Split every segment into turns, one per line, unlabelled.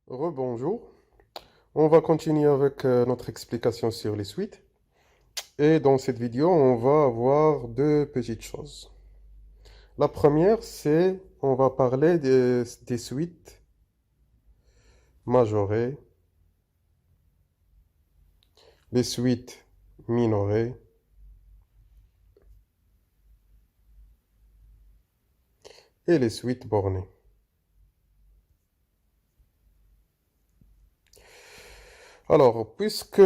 Rebonjour. On va continuer avec notre explication sur les suites. Et dans cette vidéo, on va voir deux petites choses. La première, c'est on va parler des suites majorées, les suites minorées et les suites bornées. Alors, puisque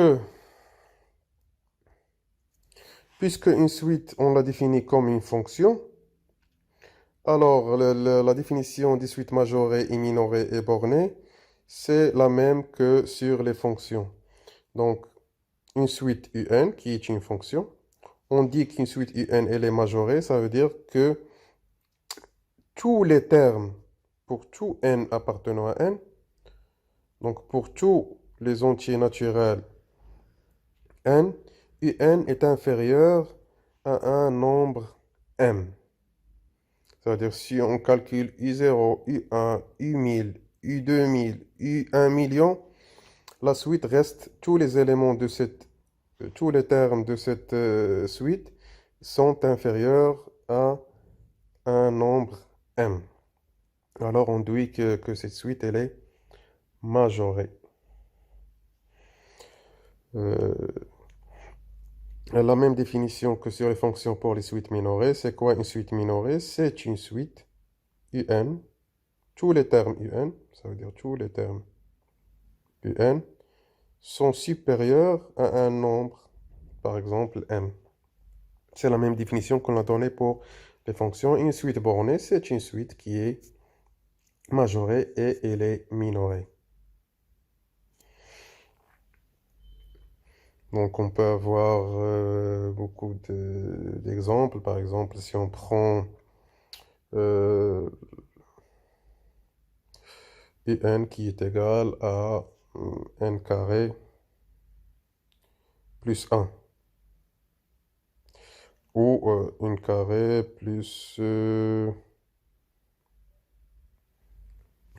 une suite, on la définit comme une fonction, alors la définition des suites majorées et minorées et bornées, c'est la même que sur les fonctions. Donc, une suite UN qui est une fonction. On dit qu'une suite UN elle est majorée, ça veut dire que tous les termes pour tout n appartenant à n, donc pour tous les entiers naturels n, UN est inférieur à un nombre m. C'est-à-dire si on calcule U0, U1, U1000, U2000, U1 million, la suite reste tous les éléments de tous les termes de cette suite sont inférieurs à un nombre m. Alors on dit que cette suite elle est majorée. Euh, la même définition que sur les fonctions pour les suites minorées. C'est quoi une suite minorée? C'est une suite UN, tous les termes UN, ça veut dire tous les termes UN, sont supérieurs à un nombre, par exemple m. C'est la même définition qu'on a donnée pour les fonctions. Une suite bornée, c'est une suite qui est majorée et elle est minorée. Donc on peut avoir beaucoup d'exemples. Par exemple, si on prend euh, un qui est égal à n carré plus 1, ou n carré plus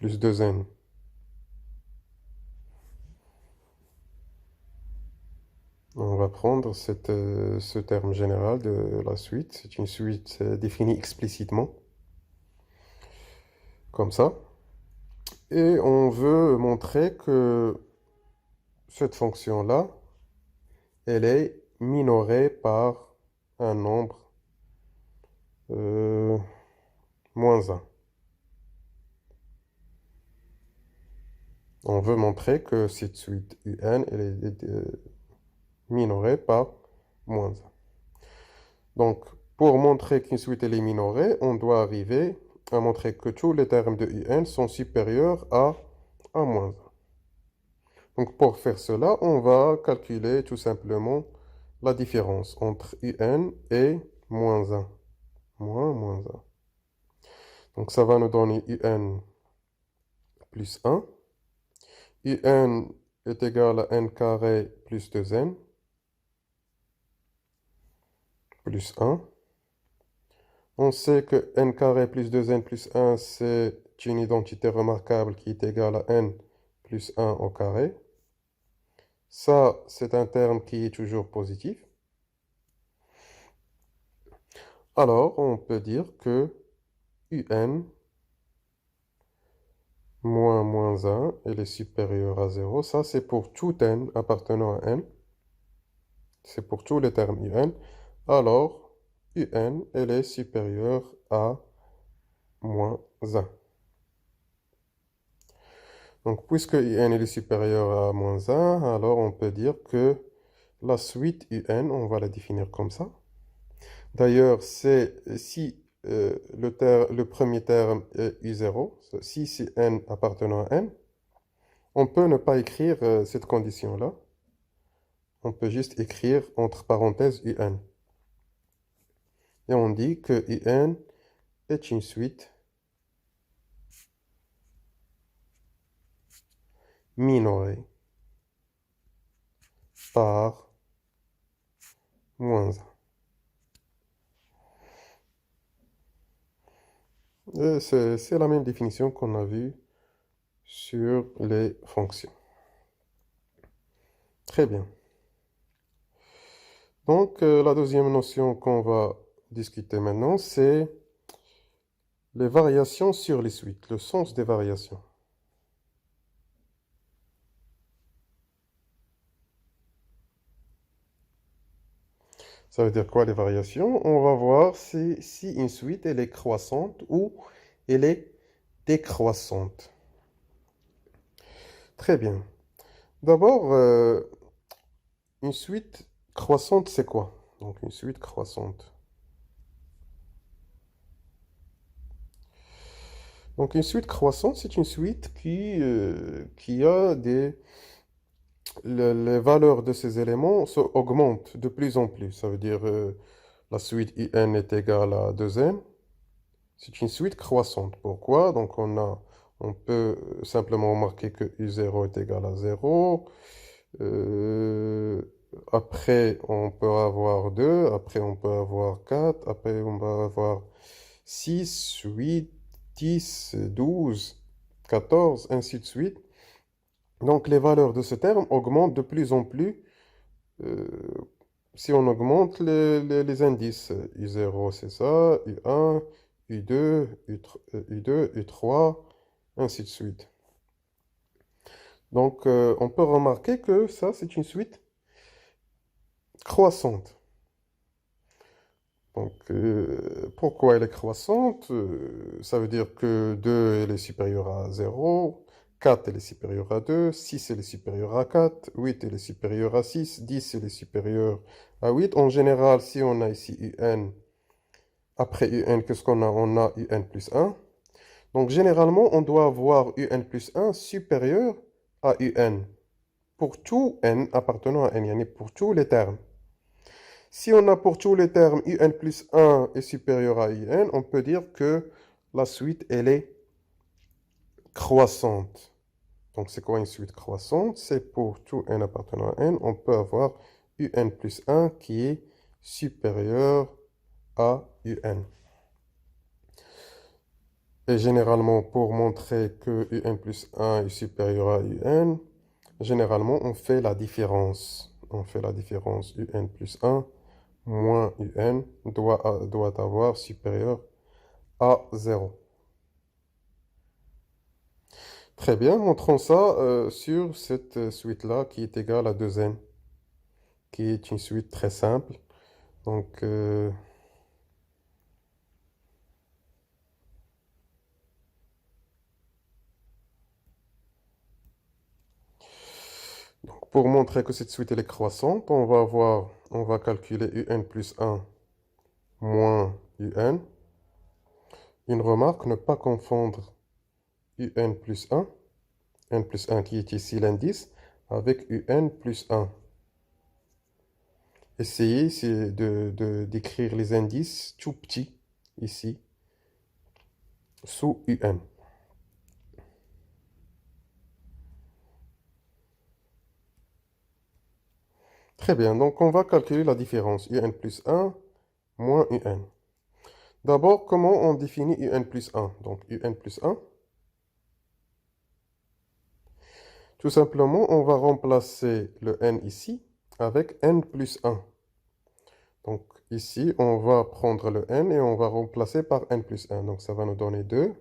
2n. On va prendre ce terme général de la suite. C'est une suite définie explicitement, comme ça. Et on veut montrer que cette fonction-là, elle est minorée par un nombre euh, moins 1. On veut montrer que cette suite UN elle est minorée par moins 1. Donc, pour montrer qu'une suite elle est minorée, on doit arriver à montrer que tous les termes de UN sont supérieurs à moins 1. Donc, pour faire cela, on va calculer tout simplement la différence entre UN et moins 1. Moins 1. Donc, ça va nous donner UN plus 1. UN est égal à n carré plus 2n plus 1. On sait que n carré plus 2n plus 1, c'est une identité remarquable qui est égale à n plus 1 au carré. Ça, c'est un terme qui est toujours positif. Alors, on peut dire que un moins 1, elle est supérieure à 0. Ça, c'est pour tout n appartenant à n. C'est pour tous les termes un. Alors, un, elle est supérieure à moins 1. Donc, puisque un est supérieur à moins 1, alors on peut dire que la suite un, on va la définir comme ça. D'ailleurs, c'est si le premier terme est u0, si c'est n appartenant à n, on peut ne pas écrire cette condition-là. On peut juste écrire entre parenthèses un. Et on dit que un est une suite minorée par moins 1. C'est la même définition qu'on a vue sur les fonctions. Très bien. Donc, la deuxième notion qu'on va discuter maintenant, c'est les variations sur les suites, le sens des variations. Ça veut dire quoi les variations? On va voir si une suite elle est croissante ou elle est décroissante. Très bien. D'abord, une suite croissante, c'est quoi? Donc une suite croissante. Donc une suite croissante, c'est une suite qui a les valeurs de ces éléments augmentent de plus en plus. Ça veut dire la suite un est égale à 2n. C'est une suite croissante. Pourquoi? Donc on peut simplement remarquer que u0 est égal à 0. Euh, Après, on peut avoir 2. Après, on peut avoir 4. Après, on va avoir 6, 8, 10, 12, 14, ainsi de suite. Donc, les valeurs de ce terme augmentent de plus en plus euh, si on augmente les indices. U0, c'est ça. U1, U2, U2, U3, ainsi de suite. Donc, on peut remarquer que ça, c'est une suite croissante. Donc, pourquoi elle est croissante? Ça veut dire que 2 elle est supérieure à 0, 4 elle est supérieure à 2, 6 elle est supérieure à 4, 8 elle est supérieure à 6, 10 elle est supérieure à 8. En général, si on a ici un, après un, qu'est-ce qu'on a? On a un plus 1. Donc, généralement, on doit avoir un plus 1 supérieur à un pour tout n appartenant à n, yani pour tous les termes. Si on a pour tous les termes un plus 1 est supérieur à un, on peut dire que la suite, elle est croissante. Donc, c'est quoi une suite croissante? C'est pour tout n appartenant à n, on peut avoir un plus 1 qui est supérieur à un. Et généralement, pour montrer que un plus 1 est supérieur à un, généralement, on fait la différence. On fait la différence un plus 1 moins un doit avoir supérieur à 0. Très bien, montrons ça sur cette suite-là qui est égale à 2n, qui est une suite très simple. Donc, pour montrer que cette suite elle est croissante, on va calculer un plus 1 moins un. Une remarque, ne pas confondre un plus 1, n plus 1 qui est ici l'indice, avec un plus 1. Essayez d'écrire les indices tout petits ici, sous un. Très bien, donc on va calculer la différence un plus 1 moins un. D'abord, comment on définit un plus 1? Donc un plus 1, tout simplement, on va remplacer le n ici avec n plus 1. Donc ici, on va prendre le n et on va remplacer par n plus 1. Donc ça va nous donner 2,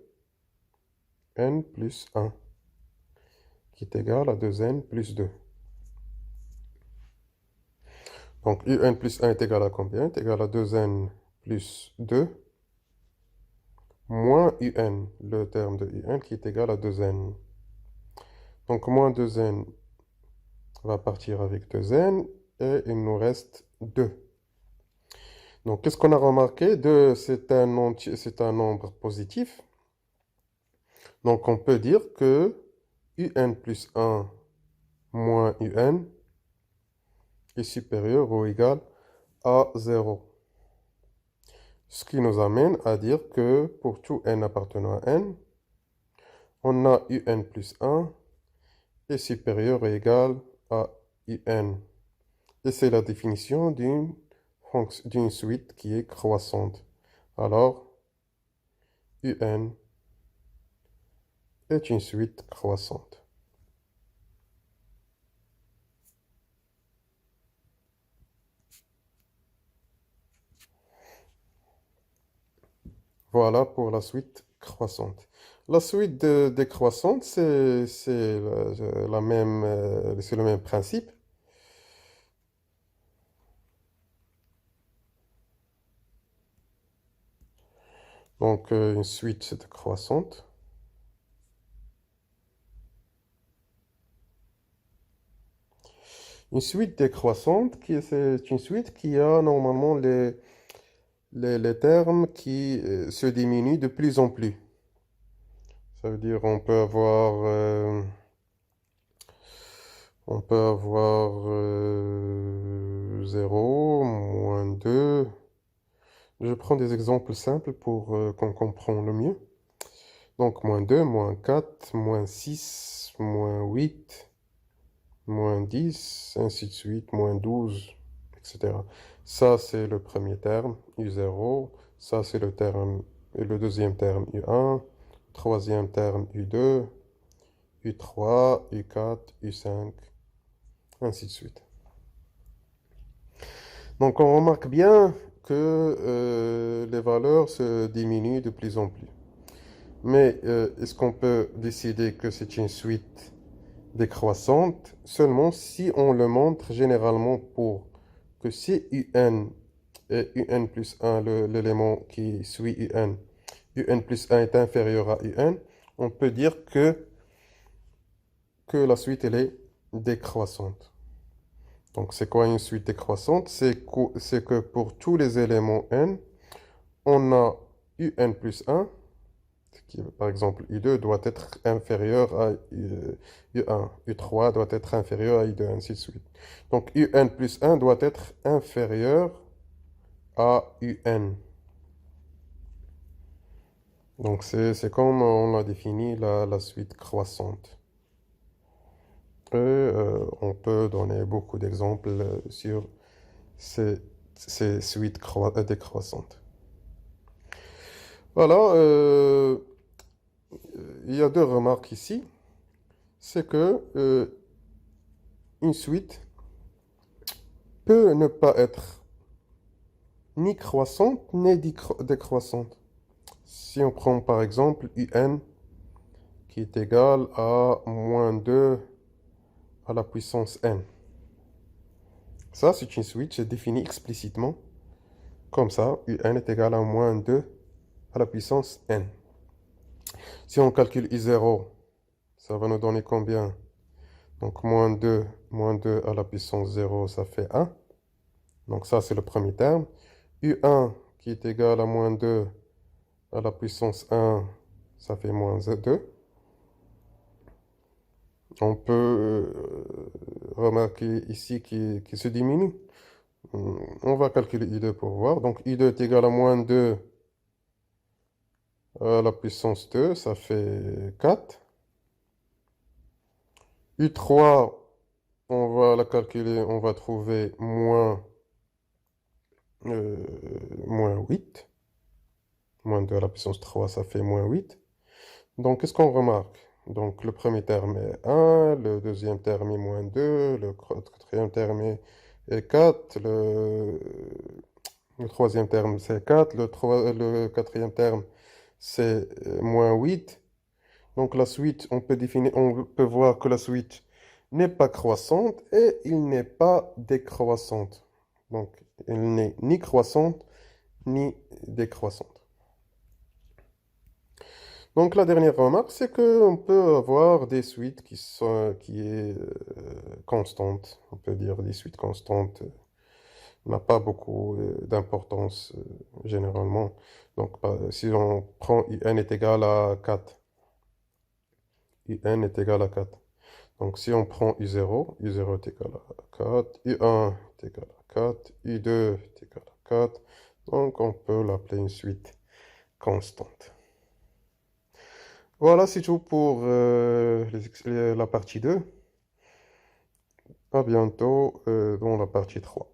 n plus 1, qui est égal à 2n plus 2. Donc un plus 1 est égal à combien? Est égal à 2n plus 2 moins un, le terme de un qui est égal à 2n. Donc moins 2n va partir avec 2n et il nous reste 2. Donc qu'est-ce qu'on a remarqué? 2, c'est un nombre positif. Donc on peut dire que un plus 1 moins un est supérieur ou égal à 0. Ce qui nous amène à dire que pour tout n appartenant à n, on a un plus 1 est supérieur ou égal à un. Et c'est la définition d'une suite qui est croissante. Alors, un est une suite croissante. Voilà pour la suite croissante. La suite décroissante, c'est le même principe. Donc, une suite décroissante. Une suite décroissante, c'est une suite qui a normalement les termes qui se diminuent de plus en plus. Ça veut dire on peut avoir 0, moins 2. Je prends des exemples simples pour qu'on comprenne le mieux. Donc, moins 2, moins 4, moins 6, moins 8, moins 10, ainsi de suite, moins 12, etc. Ça, c'est le premier terme, U0. Ça, c'est le deuxième terme, U1. Troisième terme, U2. U3, U4, U5, ainsi de suite. Donc, on remarque bien que les valeurs se diminuent de plus en plus. Mais est-ce qu'on peut décider que c'est une suite décroissante seulement si on le montre généralement pour que si UN et UN plus 1, l'élément qui suit UN plus 1 est inférieur à UN, on peut dire que la suite elle est décroissante. Donc c'est quoi une suite décroissante? C'est que pour tous les éléments n, on a UN plus 1, qui par exemple U2 doit être inférieur à U1, U3 doit être inférieur à U2, ainsi de suite. Donc UN plus 1 doit être inférieur à UN. Donc c'est comme on a défini la suite croissante. Et on peut donner beaucoup d'exemples sur ces, ces suites décroissantes. Voilà, il y a deux remarques ici. C'est que une suite peut ne pas être ni croissante ni décroissante. Si on prend par exemple UN qui est égal à moins 2 à la puissance n. Ça, c'est une suite, c'est défini explicitement comme ça. UN est égal à moins 2 à la puissance n. Si on calcule I0, ça va nous donner combien? Donc moins 2 à la puissance 0, ça fait 1. Donc ça, c'est le premier terme. U1 qui est égal à moins 2 à la puissance 1, ça fait moins 2. On peut remarquer ici qu'il se diminue. On va calculer I2 pour voir. Donc I2 est égal à moins 2 à la puissance 2, ça fait 4. U3, on va la calculer, on va trouver moins 8. Moins 2 à la puissance 3, ça fait moins 8. Donc, qu'est-ce qu'on remarque? Donc, le premier terme est 1, le deuxième terme est moins 2, le quatrième terme est 4, le troisième terme c'est 4, le quatrième terme c'est moins 8. Donc, la suite, on peut voir que la suite n'est pas croissante et il n'est pas décroissante. Donc, elle n'est ni croissante ni décroissante. Donc la dernière remarque, c'est qu'on peut avoir des suites qui est constante. On peut dire des suites constantes n'a pas beaucoup d'importance généralement. Donc si on prend UN est égal à 4, UN est égal à 4. Donc si on prend U0, U0 est égal à 4, U1 est égal à 4, U2 est égal à 4. Donc on peut l'appeler une suite constante. Voilà, c'est tout pour la partie 2. À bientôt dans la partie 3.